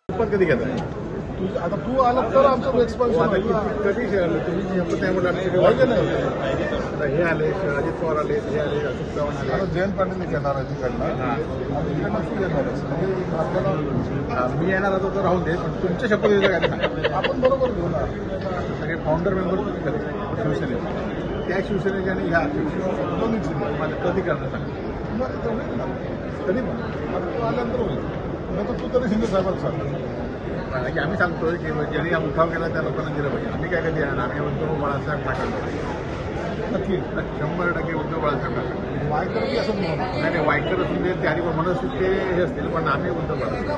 पण कधी घेताय आता तू आला तर आमचं एक्सपान्शन कधी आलं तुम्ही शपथ आहे म्हटलं आमच्याकडे पाहिजे नाही आता हे आले अजित पवार आले हे आले अशोक चव्हाण आले आता जयंत पाटील येणार आहे तिकडनं आणि तिकडनं तू येणार आहेस. म्हणजे आपल्याला मी येणार होतो तर राहून दे पण तुमच्या शपथविधीचं काय नाही आपण बरोबर घेऊ ना. सगळे फाउंडर मेंबर तुम्ही करता शिवसेनेचे त्या शिवसेनेच्या आणि ह्या दोन्हीच मला कधी करणार सांगा मग ते होईल ना. कधी पण आता तू आल्यानंतर होईल. नाही तर तू तरी शिंदे साहेबांना सांग. कारण की आम्ही सांगतोय की ज्यांनी हा उठाव केला त्या लोकांना दिलं पाहिजे आम्ही काय कधी येणार आम्ही उद्धव बाळासाहेब ठाकरे नक्की 100% उद्धव बाळासाहेब ठाकरे वायकर बी असं म्हणून नाही वाईट करत असून ते आणि म्हणत असतील ते हे असतील पण आम्ही उद्धव बाळासाहेब